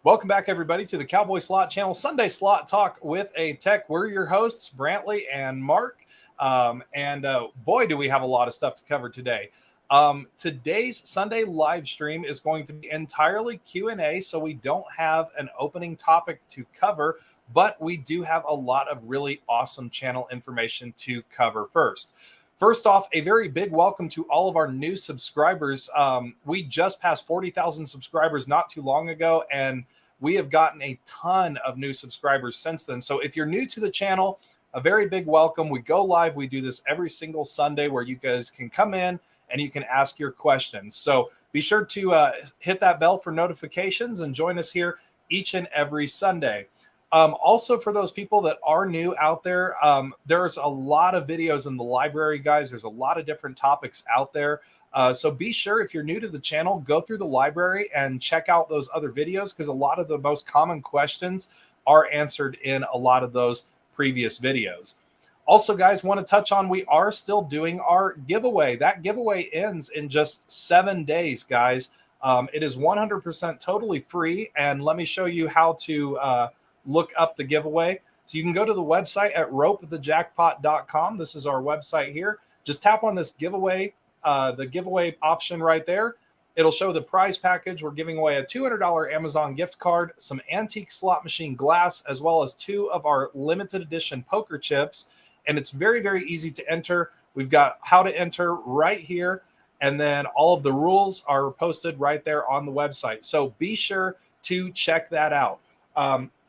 Welcome back, everybody, to the Cowboy Slot Channel Sunday Slot Talk with a Tech. We're your hosts, Brantley and Mark. Boy, do we have a lot of stuff to cover today. Today's Sunday live stream is going to be entirely Q&A, so we don't have an opening topic to cover, but we do have a lot of really awesome channel information to cover first. First off, a very big welcome to all of our new subscribers. We just passed 40,000 subscribers not too long ago, and we have gotten a ton of new subscribers since then. So if you're new to the channel, a very big welcome. We go live. We do this every single Sunday where you guys can come in and you can ask your questions. So be sure to hit that bell for notifications and join us here each and every Sunday. Also, for those people that are new out there, there's a lot of videos in the library, guys. There's a lot of different topics out there. So be sure, if you're new to the channel, go through the library and check out those other videos, because a lot of the most common questions are answered in a lot of those previous videos. Also, guys, want to touch on, we are still doing our giveaway. That giveaway ends in just 7 days, guys. It is 100% totally free. And let me show you how to look up the giveaway. So you can go to the website at ropethejackpot.com. This is our website here. Just tap on this giveaway, the giveaway option right there. It'll show the prize package. We're giving away a $200 Amazon gift card, some antique slot machine glass, as well as 2 of our limited edition poker chips. And it's very, very easy to enter. We've got how to enter right here. And then all of the rules are posted right there on the website. So be sure to check that out.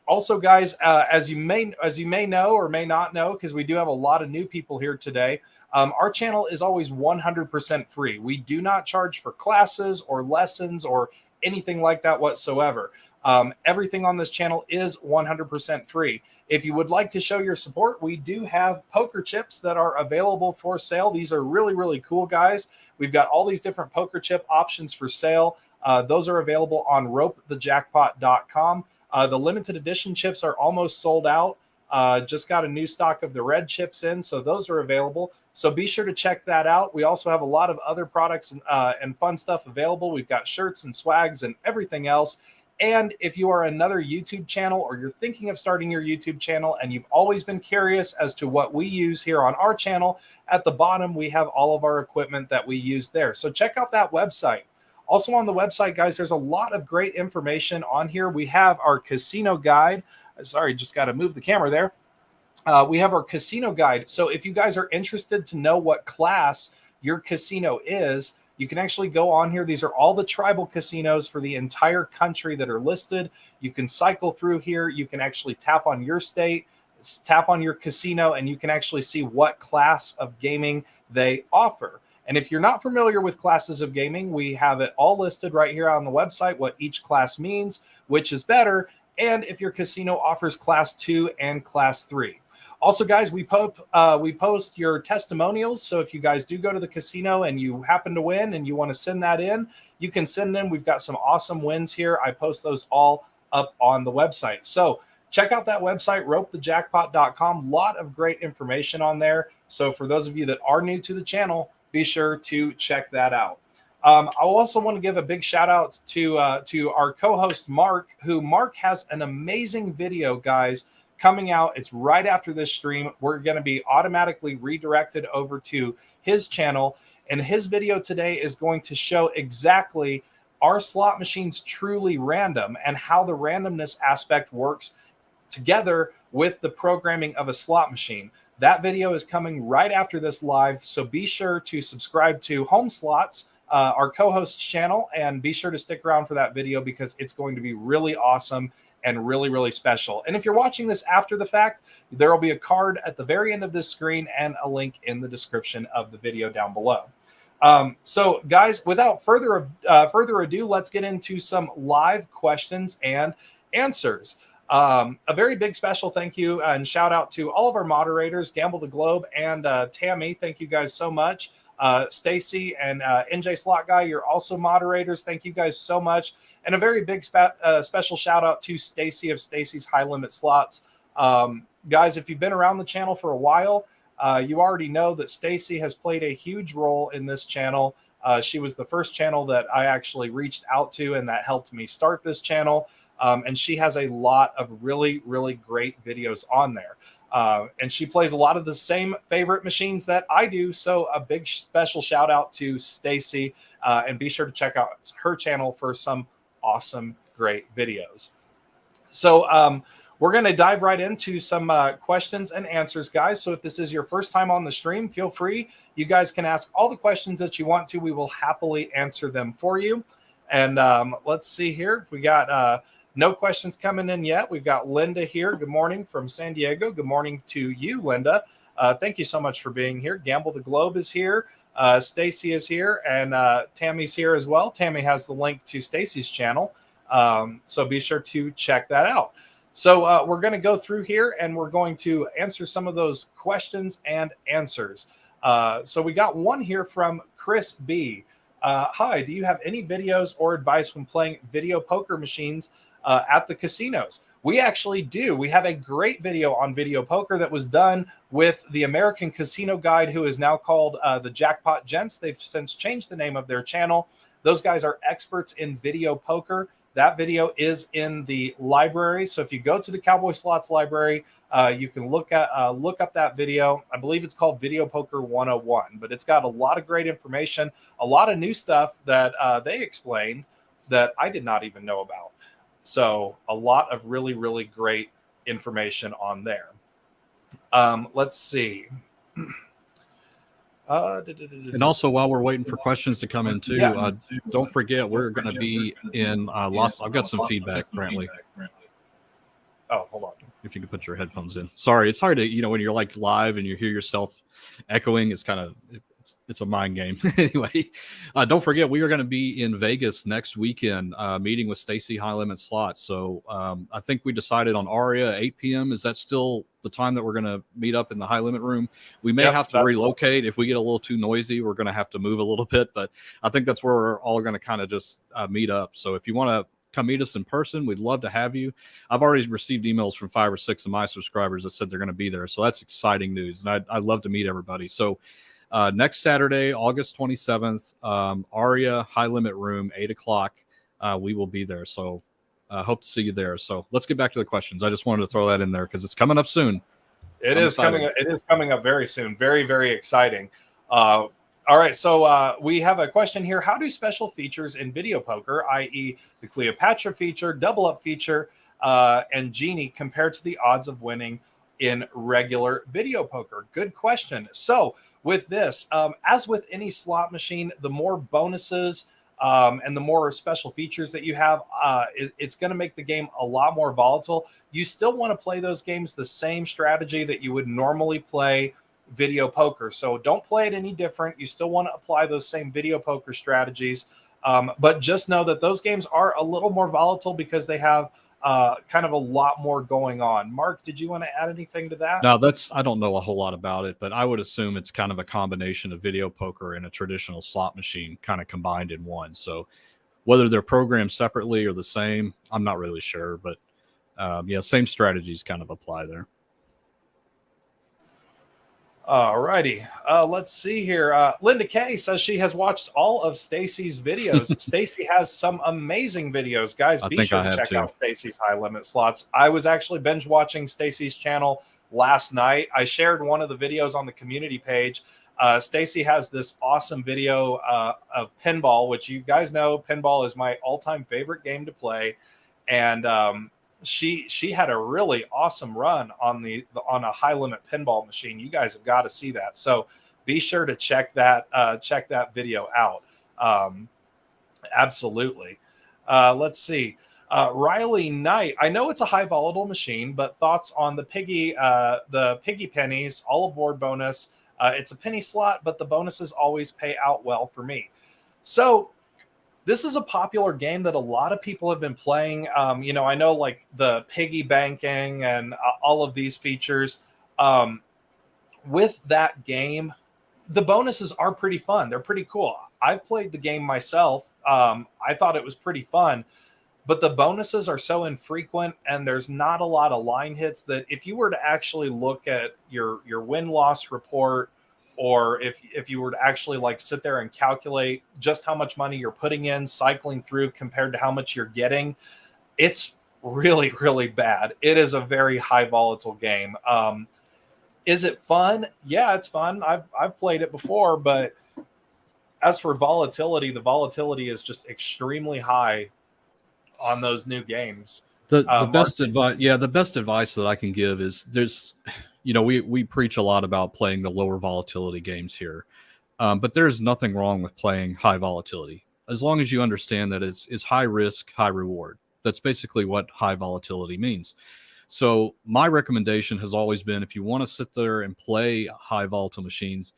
Also, guys, as you may know or may not know, because we do have a lot of new people here today, our channel is always 100% free. We do not charge for classes or lessons or anything like that whatsoever. Everything on this channel is 100% free. If you would like to show your support, we do have poker chips that are available for sale. These are really, really cool, guys. We've got all these different poker chip options for sale. Those are available on ropethejackpot.com. The limited edition chips are almost sold out. Just got a new stock of the red chips in, so those are available. So be sure to check that out. We also have a lot of other products and fun stuff available. We've got shirts and swags and everything else. And if you are another YouTube channel, or you're thinking of starting your YouTube channel and you've always been curious as to what we use here on our channel, at the bottom we have all of our equipment that we use there. So check out that website. Also on the website, guys, there's a lot of great information on here. We have our casino guide. Sorry, just got to move the camera there. We have our casino guide. So if you guys are interested to know what class your casino is, you can actually go on here. These are all the tribal casinos for the entire country that are listed. You can cycle through here. You can actually tap on your state, tap on your casino, and you can actually see what class of gaming they offer. And if you're not familiar with classes of gaming, we have it all listed right here on the website, what each class means, which is better, and if your casino offers class 2 and class 3. Also, guys, we post your testimonials. So if you guys do go to the casino and you happen to win and you want to send that in, you can send in. We've got some awesome wins here. I post those all up on the website. So check out that website, ropethejackpot.com. A lot of great information on there. So for those of you that are new to the channel, be sure to check that out. I also want to give a big shout out to our co-host, Mark, Mark has an amazing video, guys, coming out. It's right after this stream. We're going to be automatically redirected over to his channel. And his video today is going to show exactly, are slot machines truly random, and how the randomness aspect works together with the programming of a slot machine. That video is coming right after this live, so be sure to subscribe to Home Slots, our co-host channel, and be sure to stick around for that video, because it's going to be really awesome and really, really special. And if you're watching this after the fact, there will be a card at the very end of this screen and a link in the description of the video down below. So, guys, without further ado, let's get into some live questions and answers. A very big special thank you and shout out to all of our moderators, Gamble the Globe and Tammy. Thank you guys so much. Stacy and NJ Slot Guy, you're also moderators. Thank you guys so much. And a very big special shout out to Stacy of Stacy's High Limit Slots. Guys, if you've been around the channel for a while, you already know that Stacy has played a huge role in this channel. She was the first channel that I actually reached out to, and that helped me start this channel. And she has a lot of really, really great videos on there. And she plays a lot of the same favorite machines that I do. So a big special shout out to Stacy, and be sure to check out her channel for some awesome, great videos. So we're going to dive right into some questions and answers, guys. So if this is your first time on the stream, feel free. You guys can ask all the questions that you want to. We will happily answer them for you. And let's see here. We got no questions coming in yet. We've got Linda here. Good morning from San Diego. Good morning to you, Linda. Thank you so much for being here. Gamble the Globe is here. Stacy is here, and Tammy's here as well. Tammy has the link to Stacy's channel, so be sure to check that out. So we're going to go through here, and we're going to answer some of those questions and answers. So we got one here from Chris B. Hi, do you have any videos or advice when playing video poker machines at the casinos? We actually do. We have a great video on video poker that was done with the American Casino Guide, who is now called the Jackpot Gents. They've since changed the name of their channel. Those guys are experts in video poker. That video is in the library. So if you go to the Cowboy Slots library, you can look up that video. I believe it's called Video Poker 101, but it's got a lot of great information, a lot of new stuff that they explained that I did not even know about. So a lot of really, really great information on there. Let's see. And also, while we're waiting for questions to come in too, don't forget we're going to be in Los. I've got some feedback, Brantley. Oh, hold on. If you could put your headphones in. Sorry, it's hard to, when you're like live and you hear yourself echoing, it's kind of, it's a mind game. Anyway, don't forget, we are going to be in Vegas next weekend, meeting with Stacy High Limit Slots. So I think we decided on Aria 8 p.m. Is that still the time that we're going to meet up in the High Limit room? We may have to relocate. If we get a little too noisy, we're going to have to move a little bit. But I think that's where we're all going to kind of just meet up. So if you want to come meet us in person, we'd love to have you. I've already received emails from 5 or 6 of my subscribers that said they're going to be there. So that's exciting news. And I'd love to meet everybody. So next Saturday, August 27th, Aria High Limit Room, 8 o'clock. We will be there. So hope to see you there. So let's get back to the questions. I just wanted to throw that in there because it's coming up soon. It is coming up very soon. Very, very exciting. All right. So we have a question here. How do special features in video poker, i.e. the Cleopatra feature, double up feature, and Genie compare to the odds of winning in regular video poker? Good question. So with this, as with any slot machine, the more bonuses and the more special features that you have, it's going to make the game a lot more volatile. You still want to play those games the same strategy that you would normally play video poker. So don't play it any different. You still want to apply those same video poker strategies. But just know that those games are a little more volatile because they have kind of a lot more going on. Mark, did you want to add anything to that? No, I don't know a whole lot about it, but I would assume it's kind of a combination of video poker and a traditional slot machine kind of combined in one. So whether they're programmed separately or the same, I'm not really sure, but same strategies kind of apply there. All righty. Let's see here. Linda K says she has watched all of Stacy's videos. Stacy has some amazing videos, guys. Be sure to check out Stacy's High Limit Slots. I was actually binge watching Stacy's channel last night. I shared one of the videos on the community page. Stacy has this awesome video of pinball, which you guys know pinball is my all-time favorite game to play. And she had a really awesome run on a high limit pinball machine. You guys have got to see that. So be sure to check that video out. Absolutely. Let's see. Riley Knight. I know it's a high volatile machine, but thoughts on the piggy pennies, all aboard bonus. It's a penny slot, but the bonuses always pay out well for me. So this is a popular game that a lot of people have been playing. I know like the piggy banking and all of these features. With that game, the bonuses are pretty fun. They're pretty cool. I've played the game myself. I thought it was pretty fun, but the bonuses are so infrequent and there's not a lot of line hits that if you were to actually look at your win-loss report or if you were to actually like sit there and calculate just how much money you're putting in, cycling through compared to how much you're getting, it's really, really bad. It is a very high volatile game. Is it fun? Yeah, it's fun. I've played it before, but as for volatility, the volatility is just extremely high on those new games. The best advice, the best advice that I can give is we preach a lot about playing the lower volatility games here, but there's nothing wrong with playing high volatility as long as you understand that it's high risk, high reward. That's basically what high volatility means. So my recommendation has always been, if you want to sit there and play high volatile machines,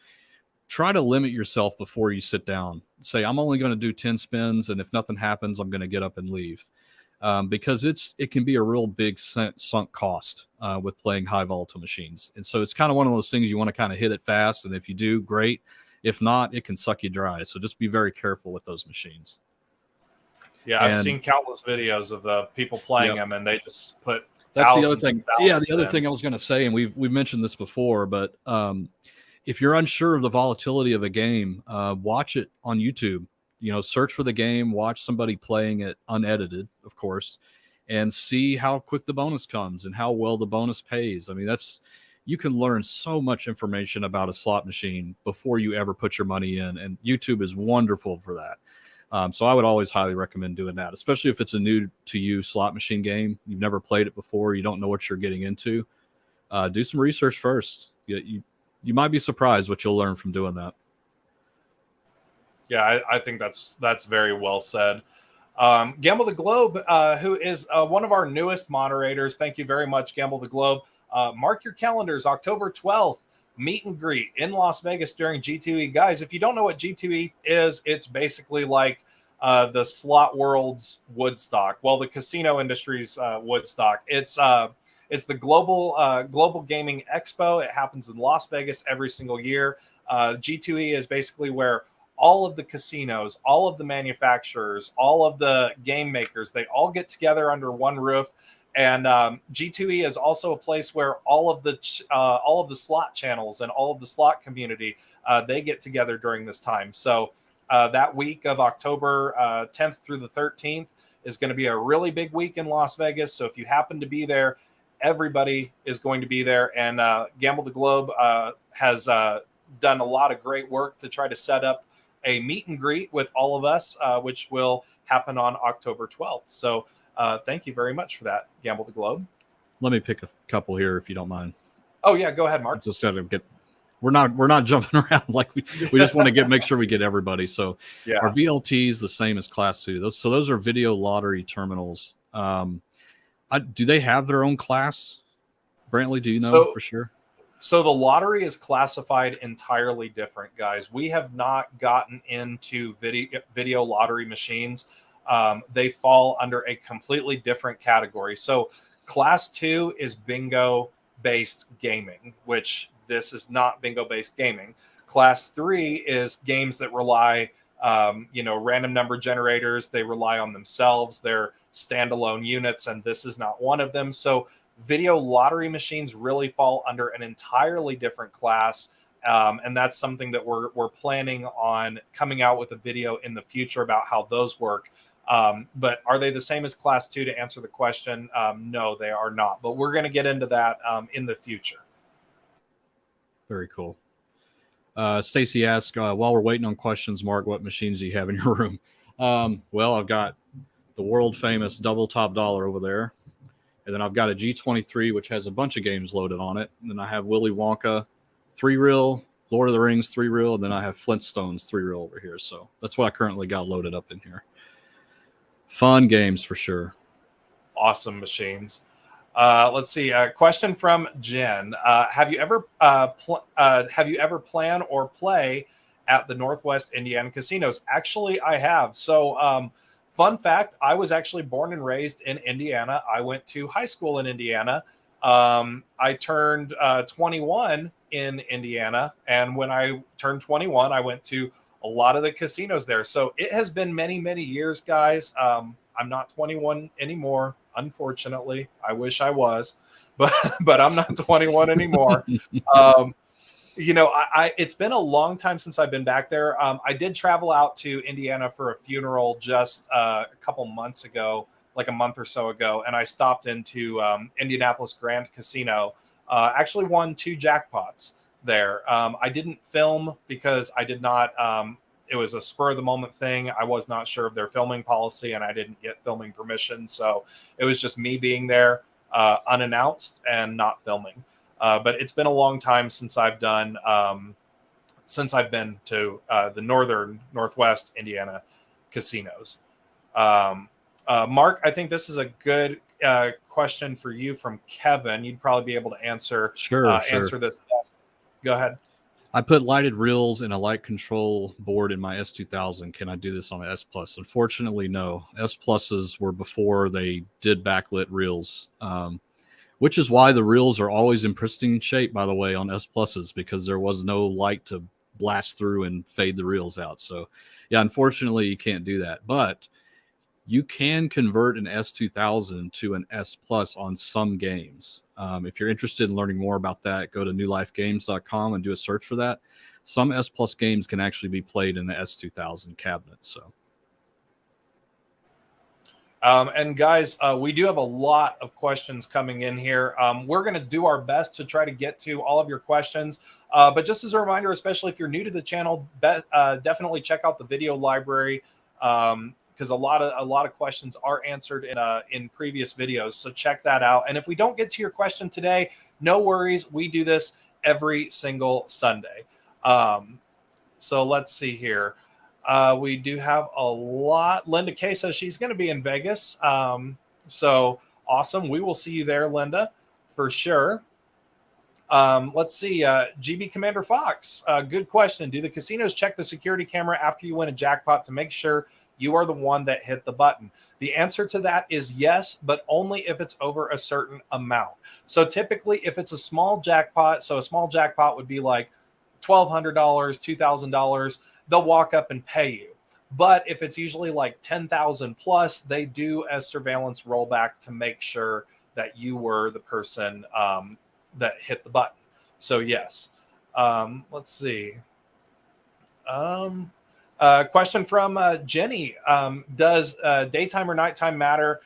try to limit yourself before you sit down. Say, I'm only going to do 10 spins, and if nothing happens, I'm going to get up and leave. Because it can be a real big sunk cost with playing high volatile machines. And so it's kind of one of those things you want to kind of hit it fast. And if you do, great. If not, it can suck you dry. So just be very careful with those machines. Yeah, I've seen countless videos of the people playing them, and they just put. That's the other thing. Yeah, the other thing I was going to say, and we've mentioned this before, but if you're unsure of the volatility of a game, watch it on YouTube. Search for the game, watch somebody playing it unedited, of course, and see how quick the bonus comes and how well the bonus pays. I mean, you can learn so much information about a slot machine before you ever put your money in, and YouTube is wonderful for that. So I would always highly recommend doing that, especially if it's a new to you slot machine game. You've never played it before. You don't know what you're getting into. Do some research first. You might be surprised what you'll learn from doing that. Yeah, I think that's very well said. Gamble the Globe, who is one of our newest moderators. Thank you very much, Gamble the Globe. Mark your calendars, October 12th, meet and greet in Las Vegas during G2E. Guys, if you don't know what G2E is, it's basically like the slot world's Woodstock. Well, the casino industry's Woodstock. It's the global gaming expo. It happens in Las Vegas every single year. G2E is basically where all of the casinos, all of the manufacturers, all of the game makers, they all get together under one roof. And G2E is also a place where all of the slot channels and all of the slot community, they get together during this time. So that week of October 10th through the 13th is going to be a really big week in Las Vegas. So if you happen to be there, everybody is going to be there. And Gamble the Globe has done a lot of great work to try to set up a meet and greet with all of us, which will happen on October 12th. So thank you very much for that, Gamble the Globe. Let me pick a couple here, if you don't mind. Oh yeah, go ahead, Mark. Just got to get. We're not jumping around like we just want to make sure we get everybody. So yeah. Our VLT is the same as Class 2. Those are video lottery terminals. Do they have their own class? Brantley, do you know for sure? So the lottery is classified entirely different, guys. We have not gotten into video lottery machines. They fall under a completely different category. So Class 2 is bingo-based gaming, which this is not bingo-based gaming. Class 3 is games that rely, random number generators. They rely on themselves. They're standalone units, and this is not one of them. So video lottery machines really fall under an entirely different class. And that's something that we're planning on coming out with a video in the future about how those work. But are they the same as Class 2 to answer the question? No, they are not. But we're going to get into that in the future. Very cool. Stacy asked, while we're waiting on questions, Mark, what machines do you have in your room? Well, I've got the world famous double top dollar over there. And then I've got a G23, which has a bunch of games loaded on it. And then I have Willy Wonka 3-reel, Lord of the Rings 3-reel, and then I have Flintstones 3-reel over here. So that's what I currently got loaded up in here. Fun games for sure. Awesome machines. Let's see. A question from Jen. Have you ever plan or play at the Northwest Indiana casinos? Actually, I have. So, fun fact, I was actually born and raised in Indiana. I went to high school in Indiana. I turned 21 in Indiana. And when I turned 21, I went to a lot of the casinos there. So it has been many, many years, guys. I'm not 21 anymore, unfortunately. I wish I was, but I'm not 21 anymore. It's been a long time since I've been back there. I did travel out to Indiana for a funeral just a couple months ago, like a month or so ago, and I stopped into Indianapolis Grand Casino. Actually won 2 jackpots there. I didn't film because I did not. It was a spur of the moment thing. I was not sure of their filming policy, and I didn't get filming permission, so it was just me being there unannounced and not filming. But it's been a long time since I've done since I've been to the northwest Indiana casinos. Mark, I think this is a good question for you from Kevin. You'd probably be able to answer Sure. answer this best. Go ahead. I put lighted reels and a light control board in my S2000. Can I do this on an S Plus? Unfortunately, no. S Pluses were before they did backlit reels, which is why the reels are always in pristine shape, by the way, on S Pluses, because there was no light to blast through and fade the reels out. So, yeah, unfortunately, you can't do that. But you can convert an S2000 to an S Plus on some games. If you're interested in learning more about that, go to newlifegames.com and do a search for that. Some S Plus games can actually be played in the S2000 cabinet. So, and guys, we do have a lot of questions coming in here. We're going to do our best to try to get to all of your questions. But just as a reminder, especially if you're new to the channel, definitely check out the video library. Because a lot of questions are answered in previous videos. So check that out. And if we don't get to your question today, no worries. We do this every single Sunday. So let's see here. We do have a lot. Linda K says she's going to be in Vegas. So awesome. We will see you there, Linda, for sure. Let's see. GB Commander Fox. Good question. Do the casinos check the security camera after you win a jackpot to make sure you are the one that hit the button? The answer to that is yes, but only if it's over a certain amount. So typically, if it's a small jackpot, so a small jackpot would be like $1,200, $2,000, they'll walk up and pay you. But if it's usually like 10,000 plus, they do a surveillance rollback to make sure that you were the person that hit the button. So yes. Let's see. Question from Jenny. Does daytime or nighttime matter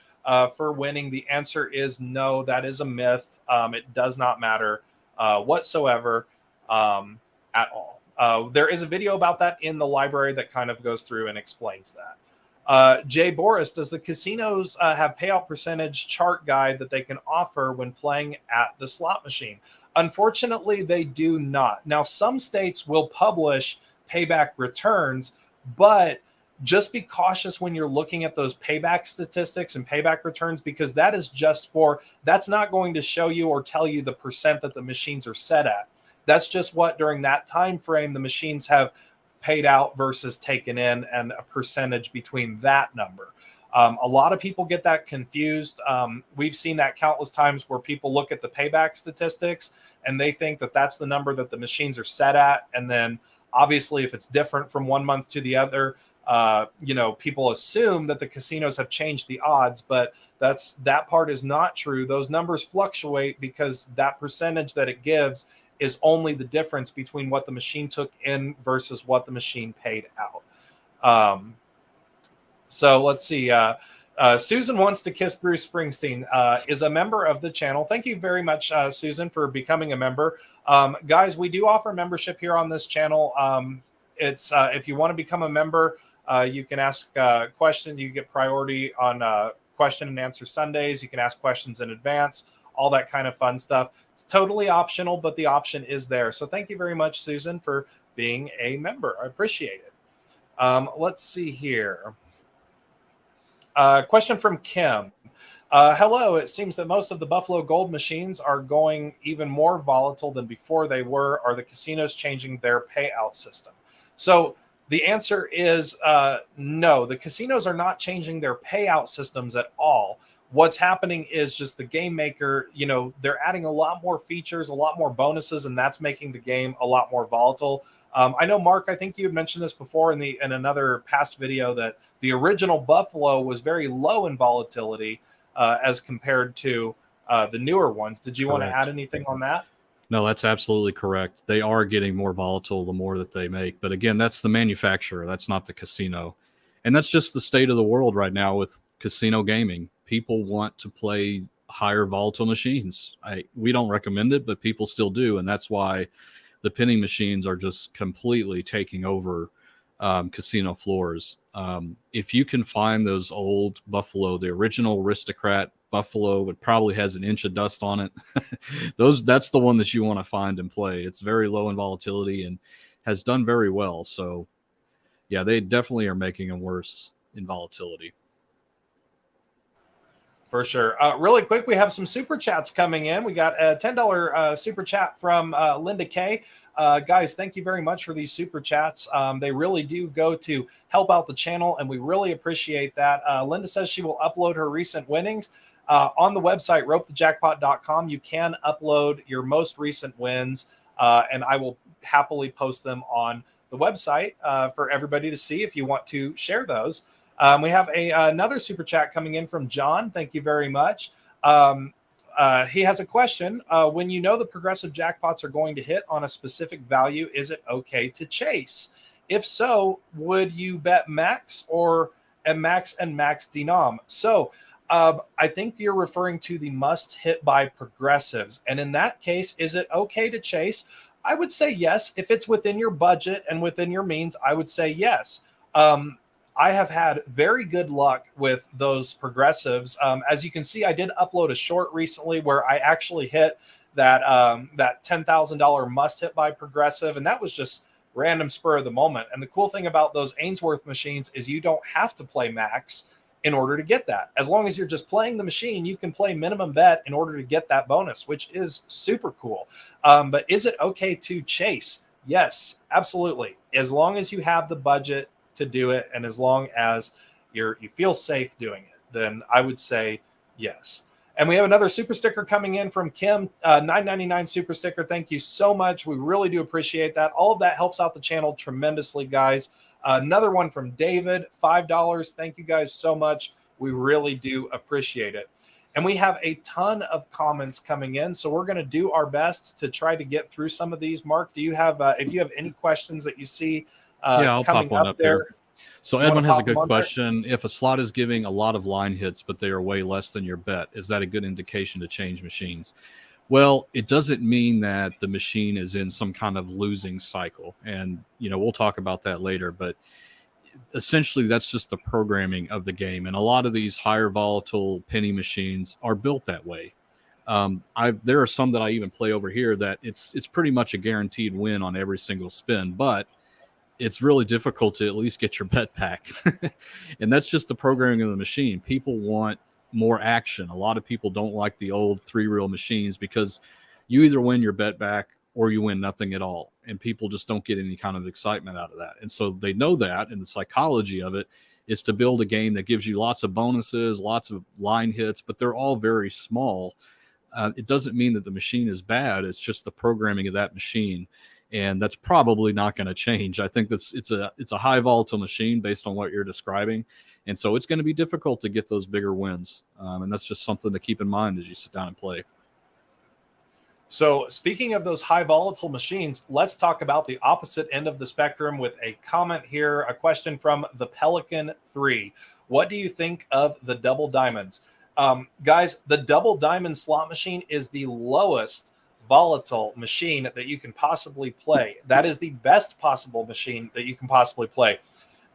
for winning? The answer is no. That is a myth. It does not matter whatsoever at all. There is a video about that in the library that kind of goes through and explains that. Jay Boris, does the casinos have payout percentage chart guide that they can offer when playing at the slot machine? Unfortunately, they do not. Now, some states will publish payback returns, but just be cautious when you're looking at those payback statistics and payback returns, because that is that's not going to show you or tell you the percent that the machines are set at. That's just what during that time frame the machines have paid out versus taken in, and a percentage between that number. A lot of people get that confused. We've seen that countless times where people look at the payback statistics and they think that that's the number that the machines are set at, and then obviously, if it's different from one month to the other, people assume that the casinos have changed the odds, but that part is not true. Those numbers fluctuate because that percentage that it gives is only the difference between what the machine took in versus what the machine paid out. So let's see. Susan wants to kiss Bruce Springsteen, is a member of the channel. Thank you very much, Susan, for becoming a member. Guys, we do offer membership here on this channel. It's if you want to become a member, you can ask questions. You get priority on question and answer Sundays. You can ask questions in advance, all that kind of fun stuff. It's totally optional, but the option is there. So thank you very much, Susan, for being a member. I appreciate it. Let's see here. Question from Kim. Hello, it seems that most of the Buffalo Gold machines are going even more volatile than before they were. Are the casinos changing their payout system? So the answer is no. The casinos are not changing their payout systems at all. What's happening is just the game maker, they're adding a lot more features, a lot more bonuses, and that's making the game a lot more volatile. I know, Mark, I think you had mentioned this before in another past video, that the original Buffalo was very low in volatility as compared to the newer ones. Did you want to add anything on that? No, that's absolutely correct. They are getting more volatile the more that they make. But again, that's the manufacturer, that's not the casino. And that's just the state of the world right now with casino gaming. People want to play higher volatile machines. We don't recommend it, but people still do. And that's why the pinning machines are just completely taking over casino floors. If you can find those old Buffalo, the original Aristocrat Buffalo, it probably has an inch of dust on it. That's the one that you want to find and play. It's very low in volatility and has done very well. So yeah, they definitely are making them worse in volatility. For sure. Really quick, we have some super chats coming in. We got a $10 super chat from Linda K. Guys, thank you very much for these super chats. They really do go to help out the channel, and we really appreciate that. Linda says she will upload her recent winnings. On the website, ropethejackpot.com, you can upload your most recent wins, and I will happily post them on the website for everybody to see if you want to share those. We have another super chat coming in from John. Thank you very much. He has a question. When you know the progressive jackpots are going to hit on a specific value, is it okay to chase? If so, would you bet max or a max and max denom? So I think you're referring to the must hit by progressives. And in that case, is it okay to chase? I would say yes. If it's within your budget and within your means, I would say yes. I have had very good luck with those progressives. As you can see, I did upload a short recently where I actually hit that that $10,000 must hit by progressive, and that was just random spur of the moment. And the cool thing about those Ainsworth machines is you don't have to play max in order to get that. As long as you're just playing the machine, you can play minimum bet in order to get that bonus, which is super cool. But is it okay to chase? Yes, absolutely. As long as you have the budget to do it, and as long as you feel safe doing it, then I would say yes. And we have another super sticker coming in from Kim, $9.99 super sticker. Thank you so much. We really do appreciate that. All of that helps out the channel tremendously, guys. Another one from David, $5. Thank you guys so much. We really do appreciate it. And we have a ton of comments coming in, so we're going to do our best to try to get through some of these. Mark, do you have if you have any questions that you see I'll coming pop one up there? here. So Edwin has a good question. If a slot is giving a lot of line hits, but they are way less than your bet, is that a good indication to change machines? Well, it doesn't mean that the machine is in some kind of losing cycle. And, we'll talk about that later. But essentially, that's just the programming of the game. And a lot of these higher volatile penny machines are built that way. There are some that I even play over here that it's pretty much a guaranteed win on every single spin. But it's really difficult to at least get your bet back. And that's just the programming of the machine. People want more action. A lot of people don't like the old 3-reel machines because you either win your bet back or you win nothing at all. And people just don't get any kind of excitement out of that. And so they know that, and the psychology of it is to build a game that gives you lots of bonuses, lots of line hits, but they're all very small. It doesn't mean that the machine is bad. It's just the programming of that machine. And that's probably not going to change. I think it's a high volatile machine based on what you're describing. And so it's going to be difficult to get those bigger wins. And that's just something to keep in mind as you sit down and play. So speaking of those high volatile machines, let's talk about the opposite end of the spectrum with a comment here, a question from the Pelican 3. What do you think of the double diamonds? Guys, the double diamond slot machine is the lowest volatile machine that you can possibly play. That is the best possible machine that you can possibly play.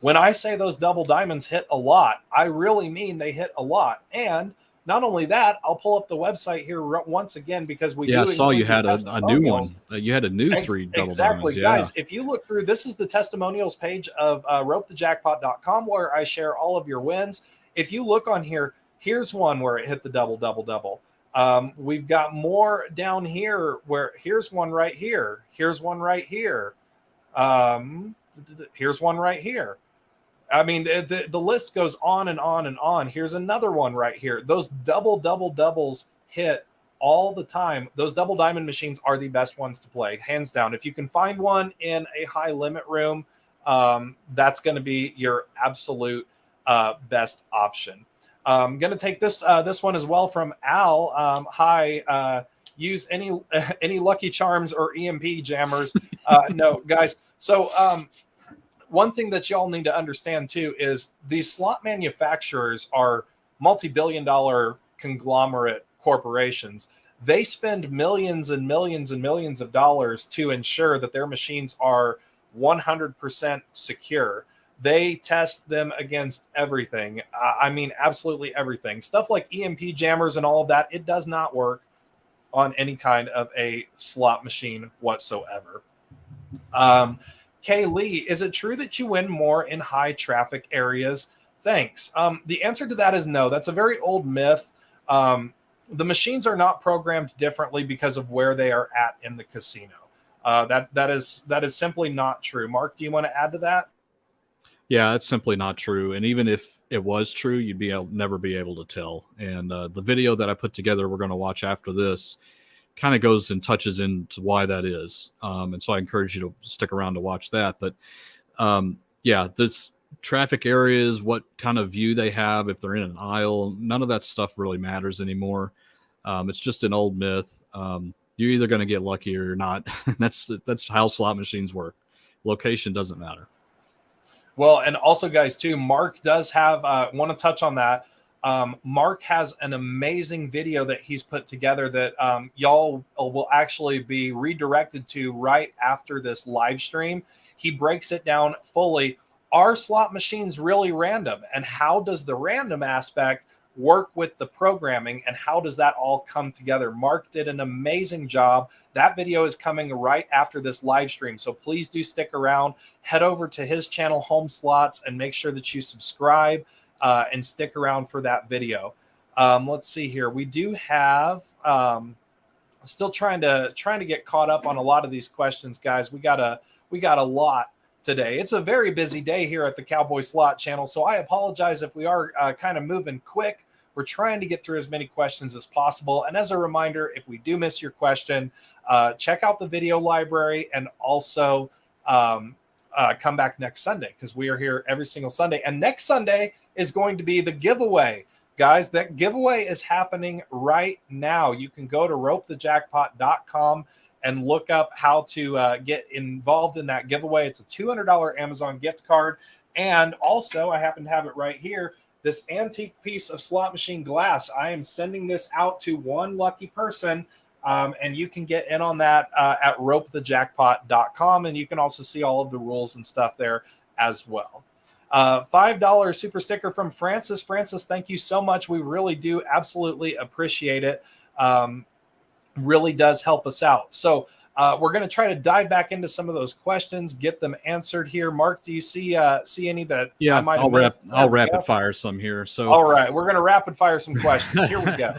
When I say those double diamonds hit a lot, I really mean they hit a lot. And not only that, I'll pull up the website here once again because we I saw you had a new one. You had a new 3 double diamonds. Yeah. Guys, if you look through, this is the testimonials page of ropethejackpot.com where I share all of your wins. If you look on here, here's one where it hit the double. We've got more down here where here's one right here. Here's one right here. Here's one right here. I mean, the list goes on and on and on. Here's another one right here. Those doubles hit all the time. Those double diamond machines are the best ones to play, hands down. If you can find one in a high limit room, that's going to be your absolute best option. I'm going to take this one as well from Al. Hi, use any Lucky Charms or EMP jammers. No, guys. So one thing that y'all need to understand too is these slot manufacturers are multi-billion-dollar conglomerate corporations. They spend millions and millions and millions of dollars to ensure that their machines are 100% secure. They test them against everything. I mean, absolutely everything. Stuff like EMP jammers and all of that, it does not work on any kind of a slot machine whatsoever. Kay Lee, is it true that you win more in high traffic areas? Thanks. The answer to that is no. That's a very old myth. The machines are not programmed differently because of where they are at in the casino. That is simply not true. Mark, do you want to add to that? Yeah, it's simply not true. And even if it was true, you'd never be able to tell. And the video that I put together, we're going to watch after this, kind of goes and touches into why that is. And so I encourage you to stick around to watch that. But yeah, this traffic areas, what kind of view they have, if they're in an aisle, none of that stuff really matters anymore. It's just an old myth. You're either going to get lucky or you're not. That's how slot machines work. Location doesn't matter. Well, and also, guys, too, Mark does have, want to touch on that. Mark has an amazing video that he's put together that y'all will actually be redirected to right after this live stream. He breaks it down fully. Are slot machines really random? And how does the random aspect work with the programming? And how does that all come together? Mark did an amazing job. That video is coming right after this live stream. So please do stick around. Head over to his channel, Home Slots, and make sure that you subscribe and stick around for that video. Let's see here. We do have still trying to get caught up on a lot of these questions, guys. We got a lot today. It's a very busy day here at the Cowboy Slot channel, so I apologize if we are kind of moving quick. We're trying to get through as many questions as possible. And as a reminder, if we do miss your question, check out the video library and also come back next Sunday, because we are here every single Sunday. And next Sunday is going to be the giveaway. Guys, that giveaway is happening right now. You can go to ropethejackpot.com and look up how to get involved in that giveaway. It's a $200 Amazon gift card. And also, I happen to have it right here, this antique piece of slot machine glass. I am sending this out to one lucky person, and you can get in on that at ropethejackpot.com, and you can also see all of the rules and stuff there as well. $5 super sticker from Francis. Francis, thank you so much. We really do absolutely appreciate it. Really does help us out. So we're going to try to dive back into some of those questions, get them answered here. Mark, do you see any that? Yeah, I might I'll rapid fire some here. So all right, we're going to rapid fire some questions. Here we go.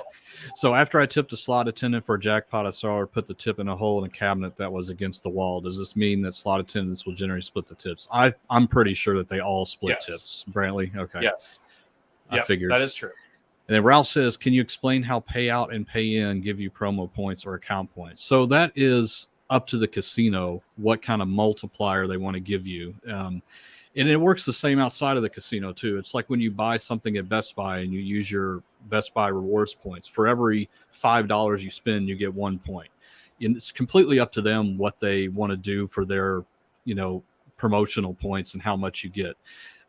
So after I tipped a slot attendant for a jackpot, I saw her put the tip in a hole in a cabinet that was against the wall. Does this mean that slot attendants will generally split the tips? I'm pretty sure that they all split tips. Brantley, okay. Yes. I figured. That is true. And then Ralph says, can you explain how payout and pay in give you promo points or account points? So that is up to the casino, what kind of multiplier they want to give you. And it works the same outside of the casino too. It's like when you buy something at Best Buy and you use your Best Buy rewards points. For every $5 you spend, you get 1 point. And it's completely up to them what they want to do for their, promotional points and how much you get.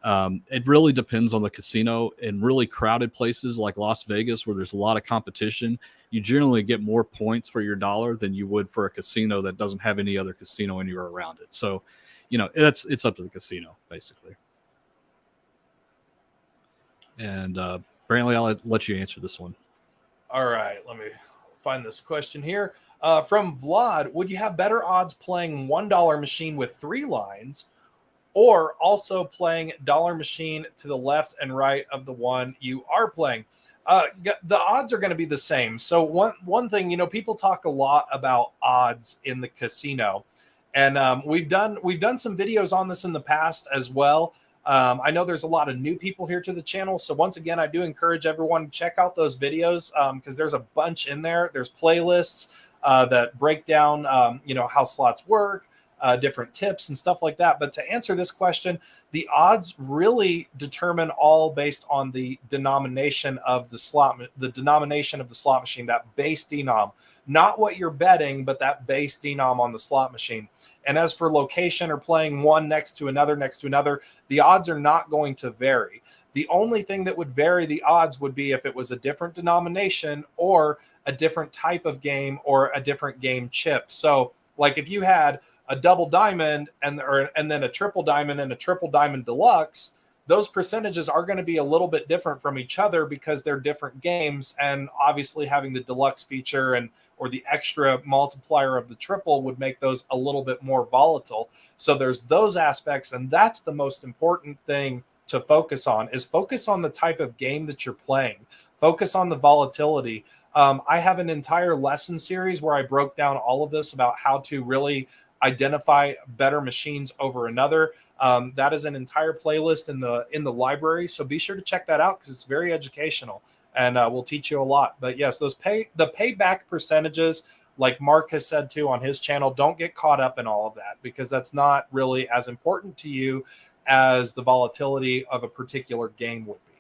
It really depends on the casino. In really crowded places like Las Vegas, where there's a lot of competition, you generally get more points for your dollar than you would for a casino that doesn't have any other casino anywhere around it. So, it's up to the casino basically. And Brantley, I'll let you answer this one. All right, let me find this question here. From Vlad, would you have better odds playing $1 machine with 3 lines, or also playing dollar machine to the left and right of the one you are playing? The odds are going to be the same. So one thing, people talk a lot about odds in the casino, and we've done some videos on this in the past as well. I know there's a lot of new people here to the channel, so once again, I do encourage everyone to check out those videos because there's a bunch in there. There's playlists that break down, how slots work. different tips and stuff like that. But to answer this question, the odds really determine all based on the denomination of the slot machine, that base denom, not what you're betting, but that base denom on the slot machine. And as for location or playing one next to another, the odds are not going to vary. The only thing that would vary the odds would be if it was a different denomination or a different type of game or a different game chip. So like if you had a double diamond and then a triple diamond and a triple diamond deluxe, those percentages are going to be a little bit different from each other because they're different games. And obviously having the deluxe feature or the extra multiplier of the triple would make those a little bit more volatile. So there's those aspects, and that's the most important thing to focus on the type of game that you're playing. Focus on the volatility. I have an entire lesson series where I broke down all of this about how to really identify better machines over another. That is an entire playlist in the library, so be sure to check that out because it's very educational and will teach you a lot. But yes, the payback percentages, like Mark has said too on his channel, don't get caught up in all of that because that's not really as important to you as the volatility of a particular game would be.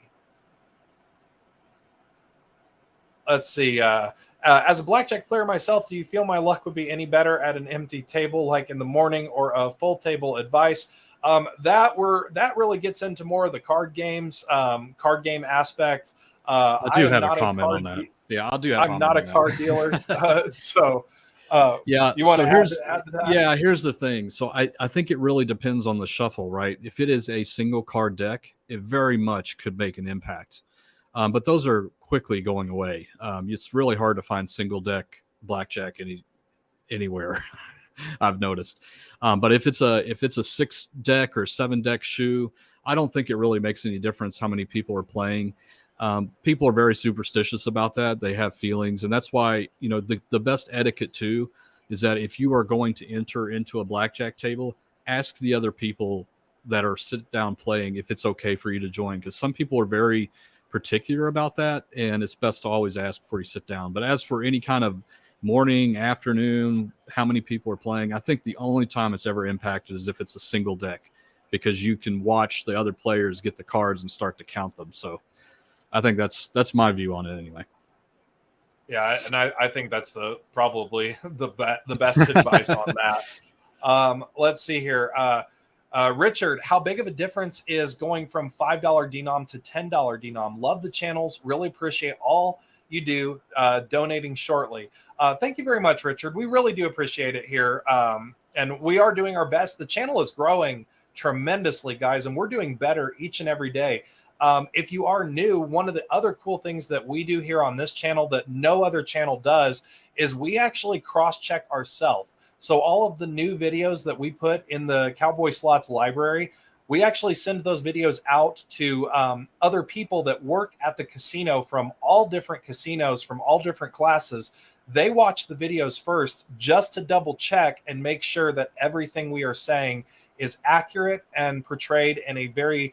Let's see. As a blackjack player myself, do you feel my luck would be any better at an empty table, like in the morning, or a full table advice? That really gets into more of the card game aspect. I do have a comment on that. Yeah, I do have. I'm not a card dealer, so yeah. You want so to add to that? Yeah, here's the thing. So I think it really depends on the shuffle, right? If it is a single card deck, it very much could make an impact. But those are quickly going away. It's really hard to find single deck blackjack anywhere. I've noticed. But if it's a 6 deck or 7 deck shoe, I don't think it really makes any difference how many people are playing. People are very superstitious about that. They have feelings, and that's why the best etiquette too is that if you are going to enter into a blackjack table, ask the other people that are sit down playing if it's okay for you to join, because some people are very particular about that, and it's best to always ask before you sit down. But as for any kind of morning, afternoon, how many people are playing, I think the only time it's ever impacted is if it's a single deck, because you can watch the other players get the cards and start to count them. So I think that's my view on it anyway. Yeah, and I think that's probably the best advice on that. Let's see here. Richard, how big of a difference is going from $5 denom to $10 denom? Love the channels. Really appreciate all you do. Donating shortly. Thank you very much, Richard. We really do appreciate it here. And we are doing our best. The channel is growing tremendously, guys, and we're doing better each and every day. If you are new, one of the other cool things that we do here on this channel that no other channel does is we actually cross-check ourselves. So all of the new videos that we put in the Cowboy Slots library, we actually send those videos out to other people that work at the casino from all different casinos, from all different classes. They watch the videos first just to double check and make sure that everything we are saying is accurate and portrayed in a very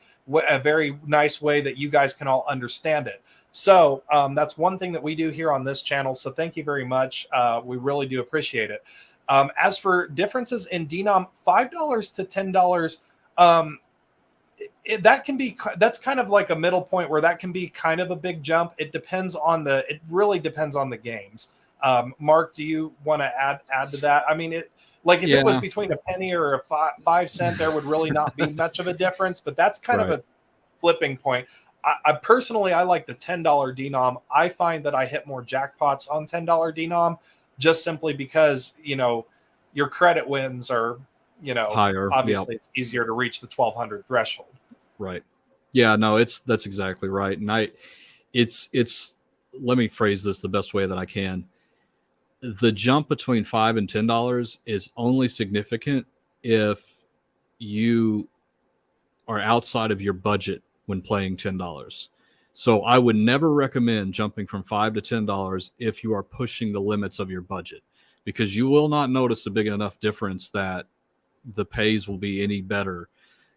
nice way that you guys can all understand it. So that's one thing that we do here on this channel. So thank you very much. We really do appreciate it. As for differences in denom, $5 to $10, that's kind of like a middle point where that can be kind of a big jump. It really depends on the games. Mark, do you want to add to that? I mean, if it was between a penny or a 5 cent, there would really not be much of a difference, but that's kind of a flipping point. I personally, I like the $10 denom. I find that I hit more jackpots on $10 denom just simply because, your credit wins are, higher. Obviously it's easier to reach the 1,200 threshold. Right. Yeah, no, that's exactly right. And it's let me phrase this the best way that I can. The jump between $5 and $10 is only significant if you are outside of your budget when playing $10. So I would never recommend jumping from $5 to $10 if you are pushing the limits of your budget, because you will not notice a big enough difference that the pays will be any better.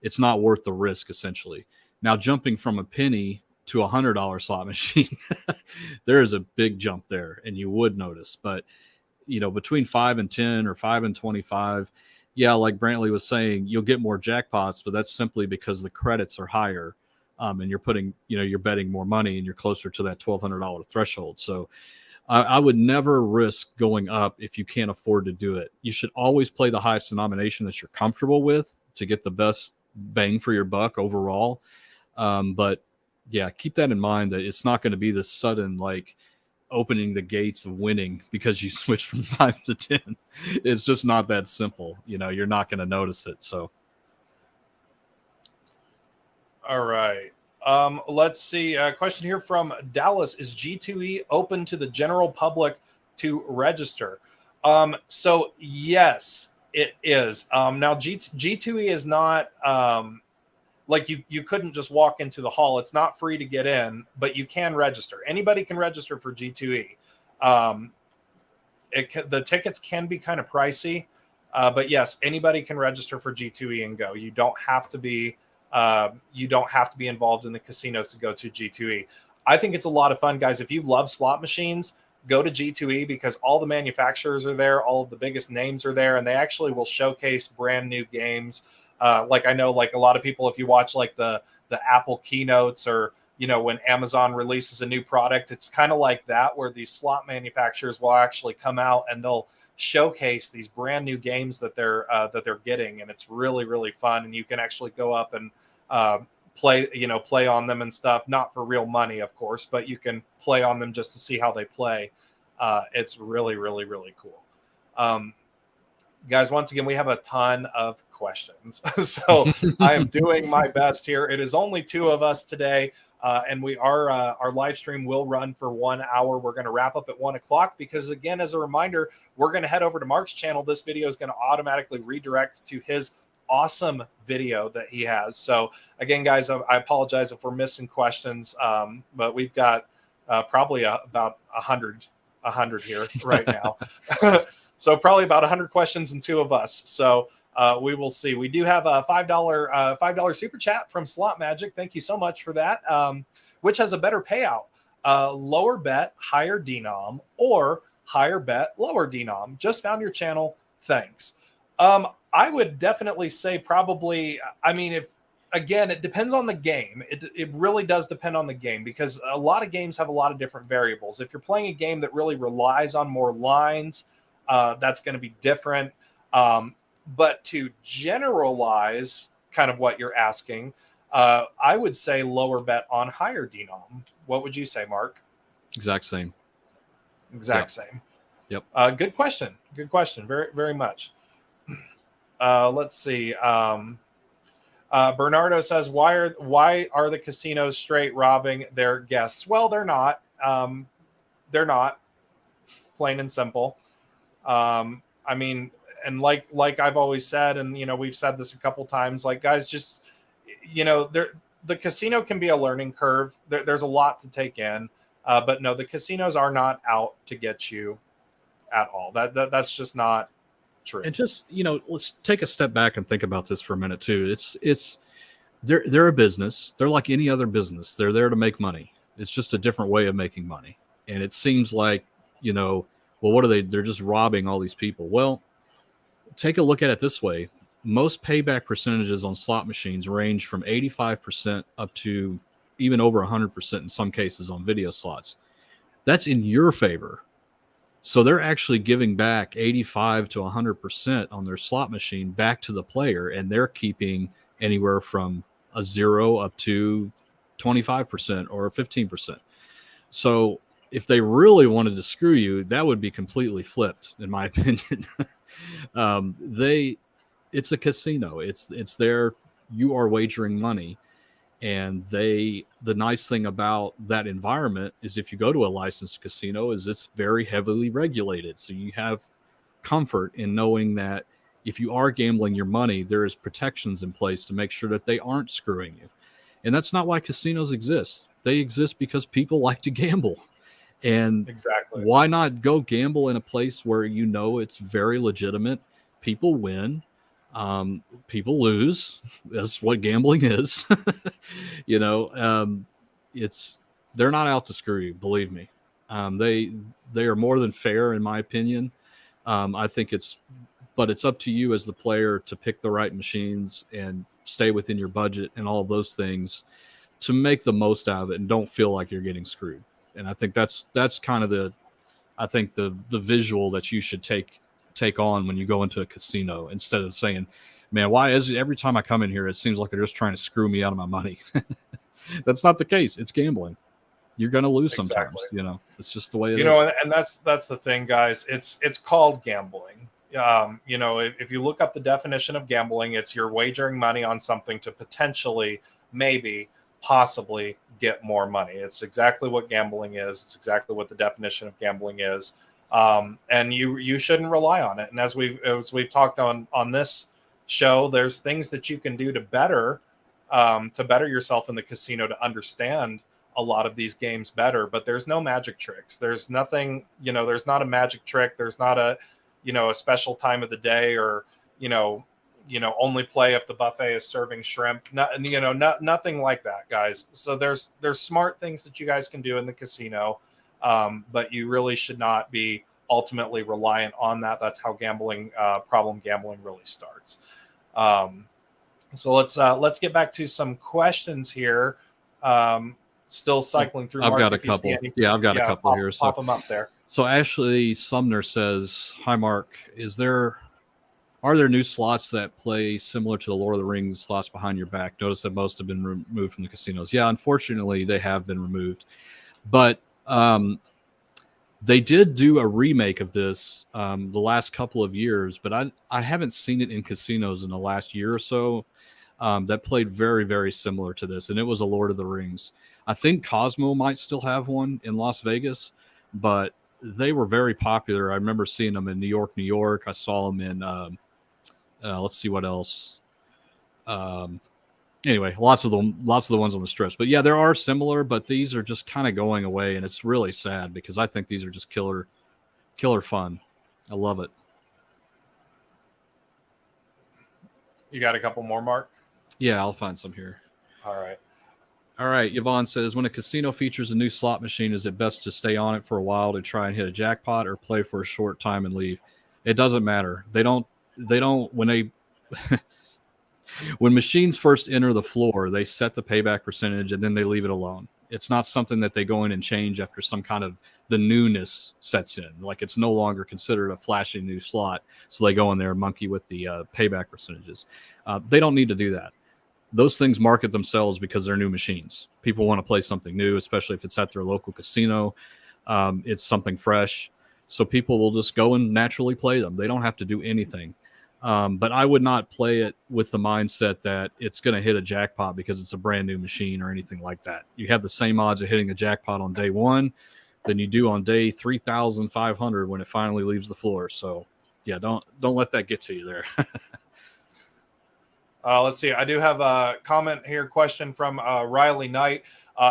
It's not worth the risk, essentially. Now, jumping from a penny to $100 slot machine, there is a big jump there, and you would notice. But between 5 and 10 or 5 and 25, yeah, like Brantley was saying, you'll get more jackpots, but that's simply because the credits are higher, and you're putting, you're betting more money, and you're closer to that $1,200 threshold. So I would never risk going up if you can't afford to do it. You should always play the highest denomination that you're comfortable with to get the best bang for your buck overall. But yeah, keep that in mind that it's not going to be this sudden like opening the gates of winning because you switch from 5 to 10. It's just not that simple. You're not going to notice it. So All right. Let's see. A question here from Dallas: is G2E open to the general public to register? So yes, it is. Now G2E is not like you couldn't just walk into the hall. It's not free to get in, but you can register. Anybody can register for G2E. The tickets can be kind of pricey, but yes, anybody can register for G2E and go. You don't have to be involved in the casinos to go to G2E. I think it's a lot of fun, guys. If you love slot machines, go to G2E because all the manufacturers are there, all of the biggest names are there, and they actually will showcase brand new games. Like I know, like a lot of people, if you watch like the Apple keynotes or when Amazon releases a new product, it's kind of like that where these slot manufacturers will actually come out and they'll showcase these brand new games that they're getting, and it's really, really fun. And you can actually go up and play on them and stuff, not for real money, of course, but you can play on them just to see how they play. It's really, really, really cool. Guys, once again, we have a ton of questions. So I am doing my best here. It is only 2 of us today. And we are our live stream will run for 1 hour. We're going to wrap up at 1 o'clock because, again, as a reminder, we're going to head over to Mark's channel. This video is going to automatically redirect to his awesome video that he has. So again, guys, I apologize if we're missing questions, but we've got probably about 100 here right now. So probably about 100 questions and 2 of us. So we will see. We do have a $5 super chat from Slot Magic. Thank you so much for that. Which has a better payout? Lower bet, higher denom, or higher bet, lower denom? Just found your channel. Thanks. I would definitely say probably. I mean, it depends on the game. It really does depend on the game because a lot of games have a lot of different variables. If you're playing a game that really relies on more lines, that's going to be different. But to generalize kind of what you're asking, I would say lower bet on higher denom. What would you say, Mark? exact same. Same. Yep. Good question. Good question. Very, very much. Let's see. Bernardo says, why are the casinos straight robbing their guests? Well, they're not. They're not. Plain and simple. I mean, and like I've always said, and we've said this a couple times, like, guys, just the casino can be a learning curve. There's a lot to take in, but no, the casinos are not out to get you at all. That's just not true. And just let's take a step back and think about this for a minute too. They're a business. They're like any other business. They're there to make money. It's just a different way of making money. And it seems like well, what are they? They're just robbing all these people. Well, take a look at it this way. Most payback percentages on slot machines range from 85% up to even over 100% in some cases on video slots. That's in your favor. So they're actually giving back 85 to 100% on their slot machine back to the player, and they're keeping anywhere from a 0 up to 25% or 15%. So if they really wanted to screw you, that would be completely flipped, in my opinion. It's a casino. It's there. You are wagering money. And the nice thing about that environment is if you go to a licensed casino is it's very heavily regulated. So you have comfort in knowing that if you are gambling your money, there is protections in place to make sure that they aren't screwing you. And that's not why casinos exist. They exist because people like to gamble. And exactly. Why not go gamble in a place where it's very legitimate? People win. People lose. That's what gambling is. They're not out to screw you, believe me. They are more than fair, in my opinion. I think it's but it's up to you as the player to pick the right machines and stay within your budget and all of those things to make the most out of it and don't feel like you're getting screwed. And I think that's kind of the visual that you should take on when you go into a casino, instead of saying, man, why is it every time I come in here it seems like they're just trying to screw me out of my money? That's not the case. It's gambling. You're going to lose sometimes. Exactly. It's just the way it is. And that's the thing, guys. It's called gambling. If you look up the definition of gambling, it's you're wagering money on something to potentially, maybe, possibly get more money. It's exactly what gambling is. It's exactly what the definition of gambling is. And you shouldn't rely on it. And as we've talked on this show, there's things that you can do to better yourself in the casino, to understand a lot of these games better. But there's no magic tricks. There's nothing, there's not a magic trick. There's not a special time of the day, or only play if the buffet is serving shrimp. Nothing like that, guys. So there's smart things that you guys can do in the casino, but you really should not be ultimately reliant on that. That's how problem gambling really starts. So let's get back to some questions here. Still cycling through. I've got a couple. I've got a couple here. Pop them up there. So Ashley Sumner says, "Hi Mark, are there new slots that play similar to the Lord of the Rings slots behind your back? Notice that most have been removed from the casinos." Yeah, unfortunately, they have been removed, but they did do a remake of this the last couple of years, but I haven't seen it in casinos in the last year or so. That played very, very similar to this, and it was a Lord of the Rings. I think Cosmo might still have one in Las Vegas, but they were very popular. I remember seeing them in New York. I saw them in, let's see what else. Anyway, lots of the ones on the strips. But yeah, there are similar, but these are just kind of going away, and it's really sad because I think these are just killer fun. I love it. You got a couple more, Mark? Yeah, I'll find some here. All right. Yvonne says, when a casino features a new slot machine, is it best to stay on it for a while to try and hit a jackpot, or play for a short time and leave? It doesn't matter. They don't when machines first enter the floor, they set the payback percentage and then they leave it alone. It's not something that they go in and change after some kind of the newness sets in. Like, it's no longer considered a flashy new slot, so they go in there and monkey with the payback percentages. They don't need to do that. Those things market themselves because they're new machines. People want to play something new, especially if it's at their local casino. It's something fresh. So people will just go and naturally play them. They don't have to do anything. But I would not play it with the mindset that it's going to hit a jackpot because it's a brand new machine or anything like that. You have the same odds of hitting a jackpot on day one than you do on day 3,500 when it finally leaves the floor. So yeah, don't let that get to you there. Let's see. I do have a comment here, question from Riley Knight.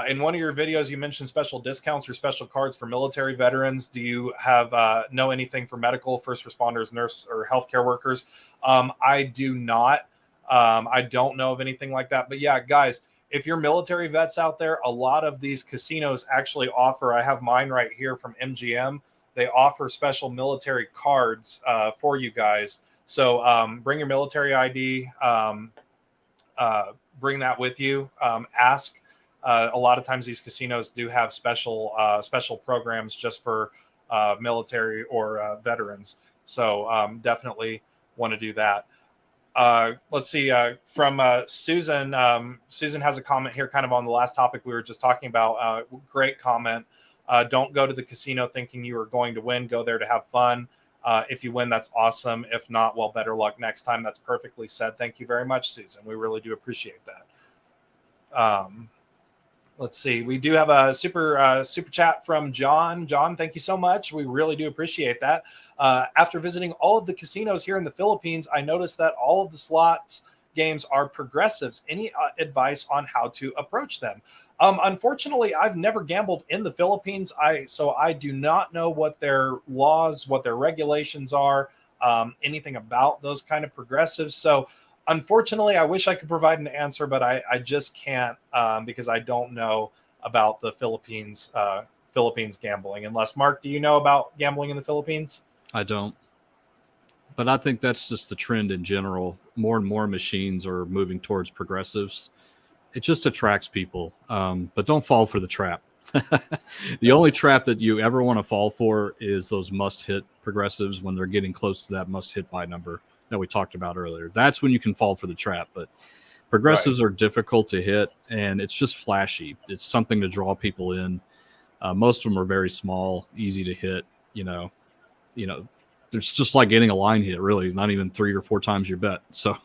In one of your videos, you mentioned special discounts or special cards for military veterans. Do you have know anything for medical, first responders, nurse, or healthcare workers? I do not. I don't know of anything like that. But yeah, guys, if you're military vets out there, a lot of these casinos actually offer. I have mine right here from MGM. They offer special military cards for you guys. So bring your military ID, bring that with you. Ask. A lot of times these casinos do have special programs just for military or veterans. So definitely want to do that. Let's see, from Susan. Susan has a comment here kind of on the last topic we were just talking about. Great comment. Don't go to the casino thinking you are going to win. Go there to have fun. If you win, that's awesome. If not, well, better luck next time. That's perfectly said. Thank you very much, Susan. We really do appreciate that. Let's see. We do have a super chat from John. John, thank you so much. We really do appreciate that. After visiting all of the casinos here in the Philippines, I noticed that all of the slots games are progressives. Any advice on how to approach them? Unfortunately, I've never gambled in the Philippines. So I do not know what their laws, what their regulations are, anything about those kind of progressives. So unfortunately, I wish I could provide an answer, but I just can't because I don't know about the Philippines gambling. Unless, Mark, do you know about gambling in the Philippines? I don't. but I think that's just the trend in general. More and more machines are moving towards progressives. It just attracts people, but don't fall for the trap. The only trap that you ever want to fall for is those must-hit progressives when they're getting close to that must-hit by number that we talked about earlier. That's when you can fall for the trap, but progressives are difficult to hit, and it's just flashy. It's something to draw people in. Most of them are very small, easy to hit. It's just like getting a line hit, really, not even 3 or 4 times your bet. So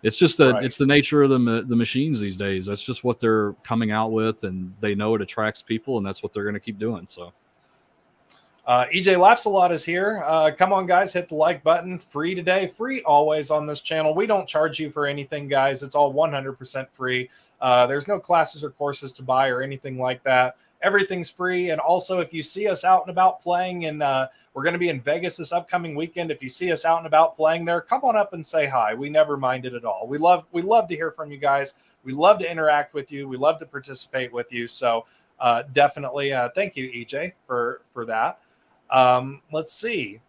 it's just it's the nature of the machines these days. That's just what they're coming out with, and they know it attracts people, and that's what they're going to keep doing. So EJ Laughs a Lot is here. Come on, guys, hit the like button. Free today, free always on this channel. We don't charge you for anything, guys. It's all 100% free. There's no classes or courses to buy or anything like that. Everything's free. And also, if you see us out and about playing, and we're going to be in Vegas this upcoming weekend. If you see us out and about playing there, come on up and say hi. We never mind it at all. We love to hear from you guys. We love to interact with you. We love to participate with you. So definitely thank you, EJ, for that. Let's see.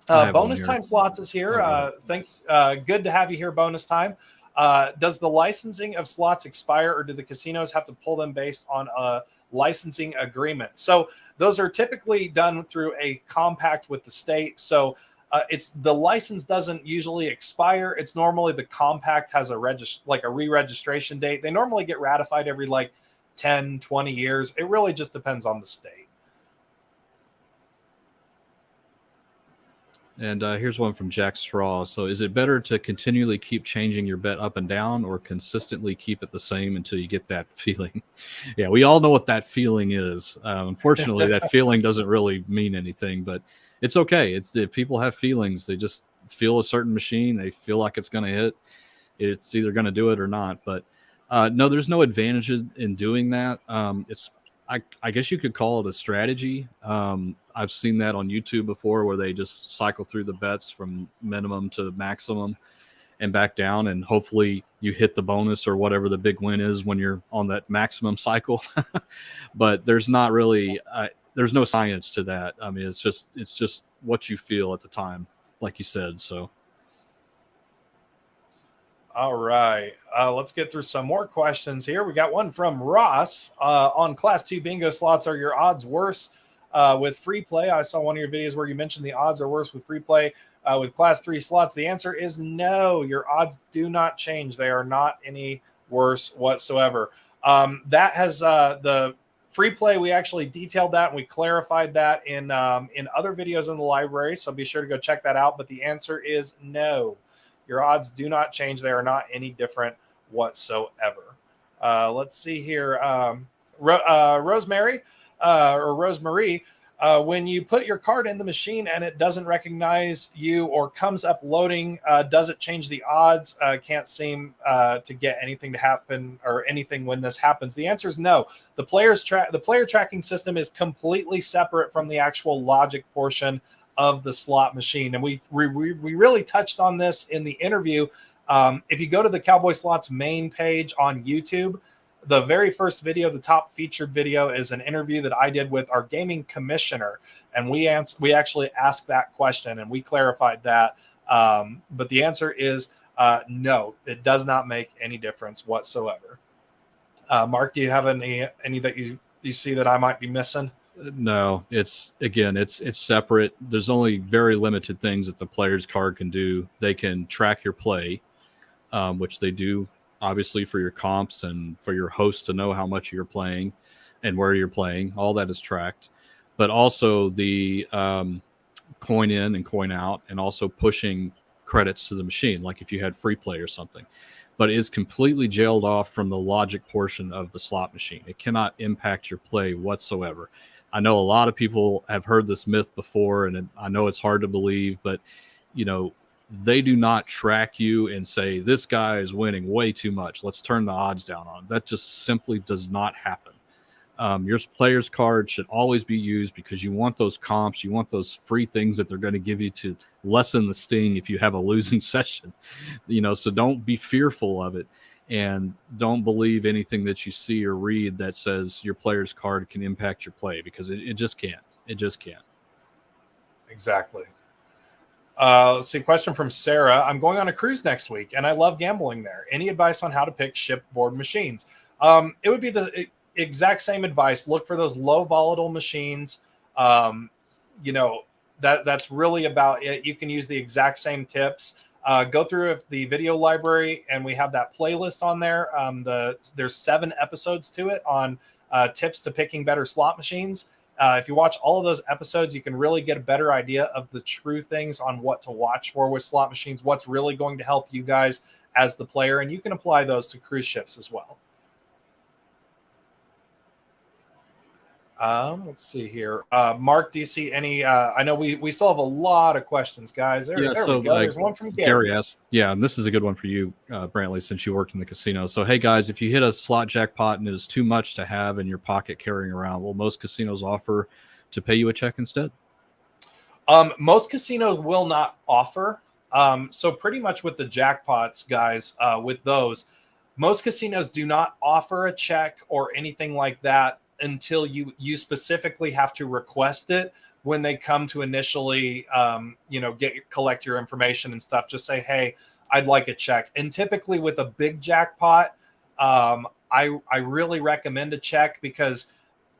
Bonus time slots is here. Good to have you here, bonus time. Does the licensing of slots expire, or do the casinos have to pull them based on a licensing agreement? So those are typically done through a compact with the state. So it's the license doesn't usually expire. It's normally the compact has a re-registration date. They normally get ratified every 10, 20 years. It really just depends on the state. And here's one from Jack Straw. So is it better to continually keep changing your bet up and down, or consistently keep it the same until you get that feeling? Yeah, we all know what that feeling is. Unfortunately, that feeling doesn't really mean anything, but it's okay. If people have feelings, they just feel a certain machine. They feel like it's going to hit. It's either going to do it or not. But no, there's no advantages in doing that. I guess you could call it a strategy. I've seen that on YouTube before, where they just cycle through the bets from minimum to maximum and back down, and hopefully you hit the bonus or whatever the big win is when you're on that maximum cycle. But there's not really there's no science to that. I mean, it's just what you feel at the time, like you said. So all right, let's get through some more questions here. We got one from Ross on Class 2 bingo slots. Are your odds worse with free play? I saw one of your videos where you mentioned the odds are worse with free play with Class 3 slots. The answer is no. Your odds do not change. They are not any worse whatsoever. That has the free play. We actually detailed that and we clarified that in other videos in the library. So be sure to go check that out. But the answer is no. Your odds do not change. They are not any different whatsoever. Let's see here. Rosemary, when you put your card in the machine and it doesn't recognize you or comes up loading, does it change the odds? Can't seem to get anything to happen or anything when this happens. The answer is no. The player tracking system is completely separate from the actual logic portion of the slot machine. And we really touched on this in the interview. If you go to the Cowboy Slots main page on YouTube, the very first video, the top featured video, is an interview that I did with our gaming commissioner. And we actually asked that question and we clarified that. But the answer is no, it does not make any difference whatsoever. Mark, do you have any that you see that I might be missing? No, it's separate. There's only very limited things that the player's card can do. They can track your play, which they do obviously for your comps and for your host to know how much you're playing and where you're playing. All that is tracked, but also the coin in and coin out, and also pushing credits to the machine, like if you had free play or something. But it's completely jailed off from the logic portion of the slot machine. It cannot impact your play whatsoever. I know a lot of people have heard this myth before, and I know it's hard to believe, but they do not track you and say, this guy is winning way too much, let's turn the odds down on him. That just simply does not happen. Your player's card should always be used because you want those comps, you want those free things that they're going to give you to lessen the sting if you have a losing session. So don't be fearful of it, and don't believe anything that you see or read that says your player's card can impact your play, because it just can't. It just can't. Exactly. Let's see. Question from Sarah. I'm going on a cruise next week, and I love gambling there. Any advice on how to pick shipboard machines? It would be the exact same advice. Look for those low volatile machines. Um, you know that's really about it. You can use the exact same tips. Go through the video library, and we have that playlist on there. There's 7 episodes to it on tips to picking better slot machines. If you watch all of those episodes, you can really get a better idea of the true things on what to watch for with slot machines, what's really going to help you guys as the player, and you can apply those to cruise ships as well. Let's see here. Mark, do you see any? I know we still have a lot of questions, guys. There we go. There's one from Gary. Asked, and this is a good one for you, Brantley, since you worked in the casino. So, hey, guys, if you hit a slot jackpot and it is too much to have in your pocket carrying around, will most casinos offer to pay you a check instead? Most casinos will not offer. So pretty much with the jackpots, guys, with those, most casinos do not offer a check or anything like that until you specifically have to request it when they come to initially collect your information and stuff. Just say, hey, I'd like a check. And typically with a big jackpot, I really recommend a check, because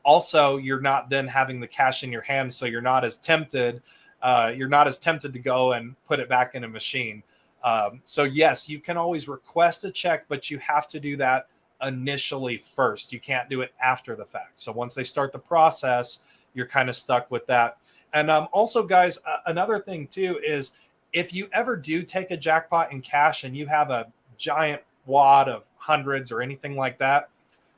also you're not then having the cash in your hand, so you're not as tempted to go and put it back in a machine. So yes, you can always request a check, but you have to do that initially first. You can't do it after the fact. So once they start the process, you're kind of stuck with that. And also, guys, another thing too is, if you ever do take a jackpot in cash and you have a giant wad of hundreds or anything like that,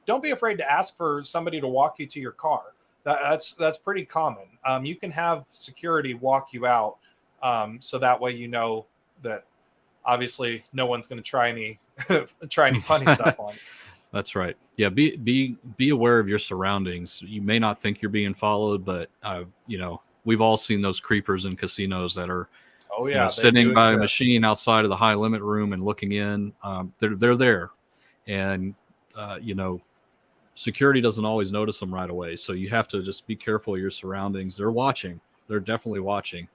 don't be afraid to ask for somebody to walk you to your car. That's pretty common. You can have security walk you out, so that way you know that obviously no one's going to try any funny stuff on you. That's right. Yeah, be aware of your surroundings. You may not think you're being followed, but we've all seen those creepers in casinos that are sitting by a machine outside of the high limit room and looking in. They're there, and security doesn't always notice them right away. So you have to just be careful of your surroundings. They're watching. They're definitely watching.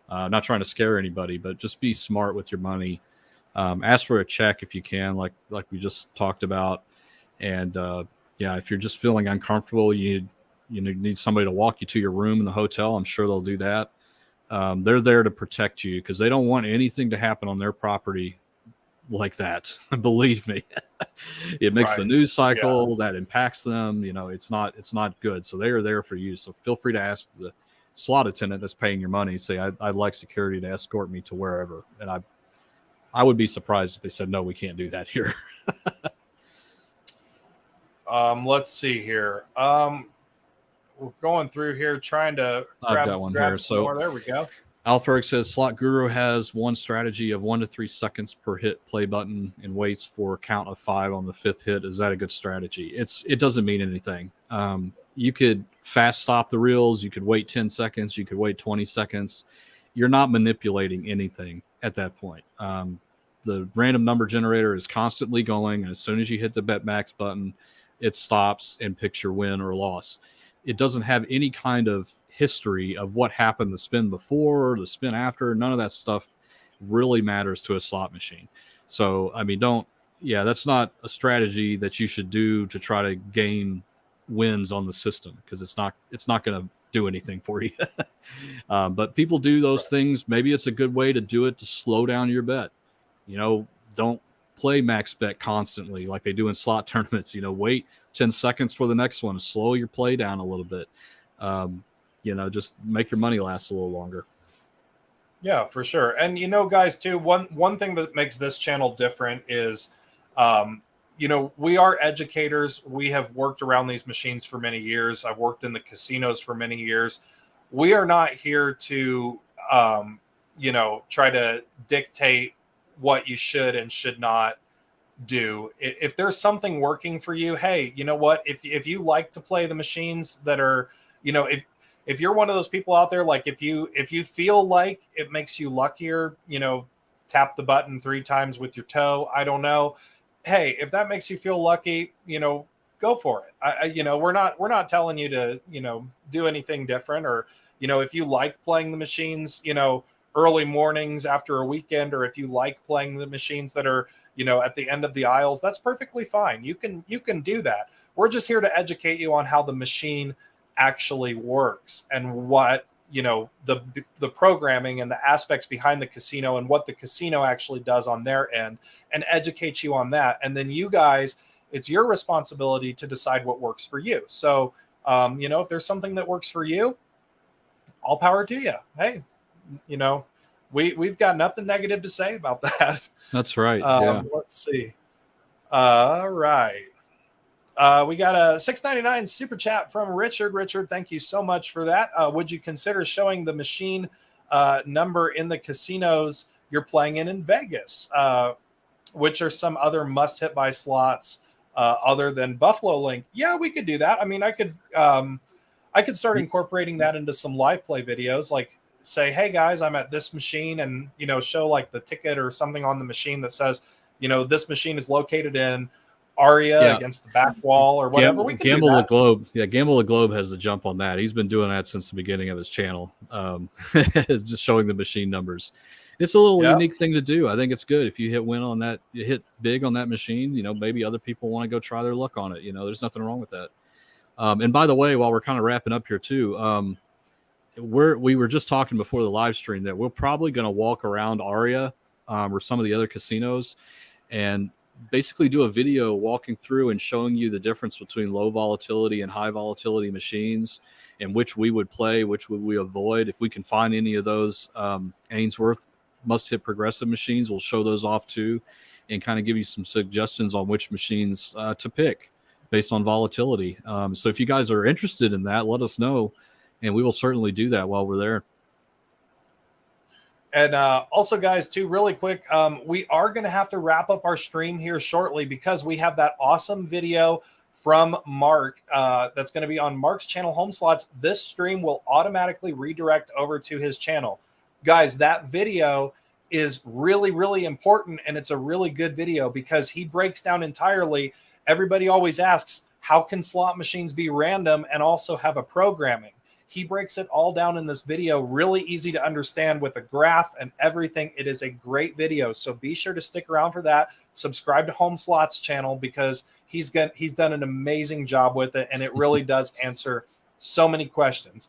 Not trying to scare anybody, but just be smart with your money. Ask for a check if you can, like we just talked about. And if you're just feeling uncomfortable, you need somebody to walk you to your room in the hotel. I'm sure they'll do that. They're there to protect you, because they don't want anything to happen on their property like that. Believe me, it makes the news cycle. That impacts them. It's not good. So they are there for you. So feel free to ask the slot attendant that's paying your money. Say, I'd like security to escort me to wherever. And I would be surprised if they said, no, we can't do that here. Let's see here. We're going through here trying to I've got one here. So more. There we go. Alferg says Slot Guru has one strategy of 1 to 3 seconds per hit play button and waits for a count of 5 on the 5th hit. Is that a good strategy? It doesn't mean anything. You could fast stop the reels. You could wait 10 seconds. You could wait 20 seconds. You're not manipulating anything at that point. The random number generator is constantly going, and as soon as you hit the bet max button, it stops and picks your win or loss. It doesn't have any kind of history of what happened the spin before or the spin after. None of that stuff really matters to a slot machine. So, that's not a strategy that you should do to try to gain wins on the system, because it's not going to do anything for you. But people do those things. Maybe it's a good way to do it to slow down your bet. Don't play max bet constantly like they do in slot tournaments. Wait 10 seconds for the next one. Slow your play down a little bit. Just make your money last a little longer. Yeah, for sure. And guys, too, one thing that makes this channel different is, we are educators. We have worked around these machines for many years. I've worked in the casinos for many years. We are not here to, try to dictate what you should and should not do. If there's something working for you, hey, you know what? If you like to play the machines that are, if you're one of those people out there, like if you feel like it makes you luckier, tap the button 3 times with your toe. I don't know. Hey, if that makes you feel lucky, go for it. We're not telling you to, do anything different, or, if you like playing the machines, early mornings after a weekend, or if you like playing the machines that are, at the end of the aisles, that's perfectly fine. You can do that. We're just here to educate you on how the machine actually works and what, the programming and the aspects behind the casino and what the casino actually does on their end, and educate you on that. And then you guys, it's your responsibility to decide what works for you. So, if there's something that works for you, all power to you. Hey, we've got nothing negative to say about that. That's right. Yeah. Let's see. All right. We got a $6.99 super chat from Richard. Richard, thank you so much for that. Would you consider showing the machine number in the casinos you're playing in Vegas? Which are some other must-hit by slots other than Buffalo Link? Yeah, we could do that. I mean, I could start incorporating that into some live play videos, like say, hey guys, I'm at this machine, and show like the ticket or something on the machine that says, this machine is located in Aria against the back wall or whatever. We could Gamble do the that. Globe. Yeah, Gamble the Globe has the jump on that. He's been doing that since the beginning of his channel. Just showing the machine numbers. It's a little unique thing to do. I think it's good if you hit win on that, you hit big on that machine. Maybe other people want to go try their luck on it. There's nothing wrong with that. And by the way, while we're kind of wrapping up here too, we were just talking before the live stream that we're probably going to walk around Aria or some of the other casinos and basically do a video walking through and showing you the difference between low volatility and high volatility machines, and which we would play, which would we avoid. If we can find any of those Ainsworth must-hit progressive machines, we'll show those off too, and kind of give you some suggestions on which machines to pick based on volatility. So if you guys are interested in that, let us know, and we will certainly do that while we're there. And also, guys, too, really quick, we are going to have to wrap up our stream here shortly because we have that awesome video from Mark that's going to be on Mark's channel, Home Slots. This stream will automatically redirect over to his channel. Guys, that video is really, really important, and it's a really good video because he breaks down entirely. Everybody always asks, how can slot machines be random and also have a programming? He breaks it all down in this video, really easy to understand with a graph and everything. It is a great video, so be sure to stick around for that. Subscribe to Home Slots channel because he's done an amazing job with it, and it really does answer so many questions.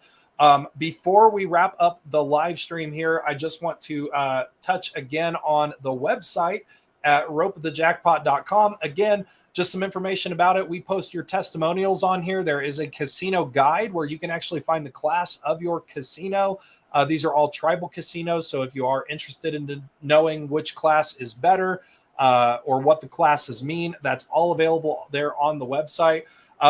Before we wrap up the live stream here, I just want to touch again on the website at ropethejackpot.com. Again, just some information about it. We post your testimonials on here. There is a casino guide where you can actually find the class of your casino. These are all tribal casinos. So if you are interested in knowing which class is better or what the classes mean, that's all available there on the website.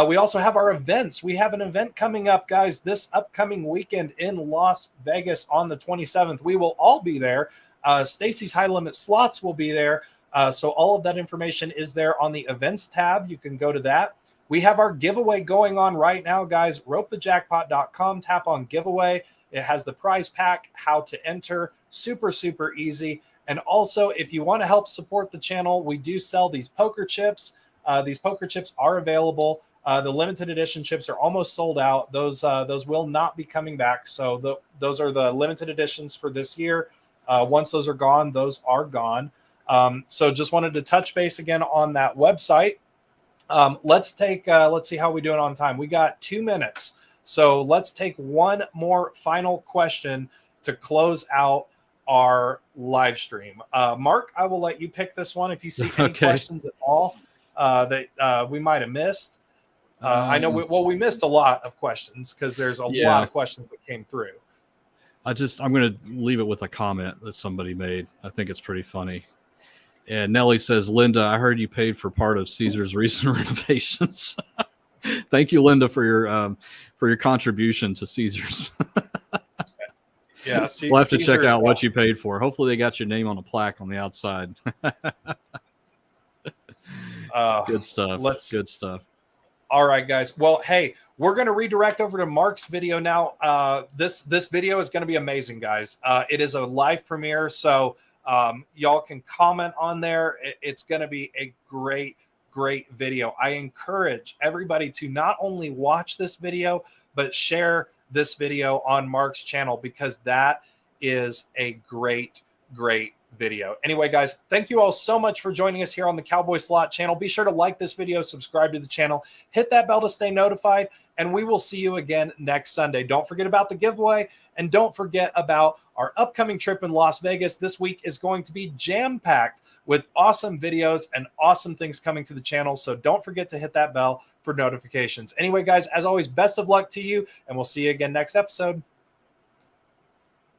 We also have our events. We have an event coming up, guys, this upcoming weekend in Las Vegas on the 27th. We will all be there. Stacy's High Limit Slots will be there. So all of that information is there on the events tab. You can go to that. We have our giveaway going on right now, guys. ropethejackpot.com. Tap on giveaway. It has the prize pack, how to enter. Super, super easy. And also, if you want to help support the channel, we do sell these poker chips. These poker chips are available. The limited edition chips are almost sold out. Those will not be coming back. So those are the limited editions for this year. Once those are gone, those are gone. So just wanted to touch base again on that website. Let's see how we're doing on time. We got 2 minutes. So let's take one more final question to close out our live stream. Mark, I will let you pick this one. If you see any questions at all that we might have missed. I know we missed a lot of questions because there's a lot of questions that came through. I'm going to leave it with a comment that somebody made. I think it's pretty funny. And Nellie says, Linda, I heard you paid for part of Caesar's recent renovations. Thank you, Linda, for your contribution to Caesar's. Yeah, we'll have to check out what you paid for. Hopefully, they got your name on a plaque on the outside. Good stuff. Good stuff. All right, guys. Well, hey, we're going to redirect over to Mark's video now. This video is going to be amazing, guys. It is a live premiere, so y'all can comment on there. It's going to be a great video. I encourage everybody to not only watch this video, but share this video on Mark's channel, because that is a great video. Anyway, guys, thank you all so much for joining us here on the Cowboy Slot channel. Be sure to like this video, subscribe to the channel, hit that bell to stay notified, and we will see you again next Sunday. Don't forget about the giveaway, and don't forget about our upcoming trip in Las Vegas. This week is going to be jam-packed with awesome videos and awesome things coming to the channel, so don't forget to hit that bell for notifications. Anyway, guys, as always, best of luck to you, and we'll see you again next episode.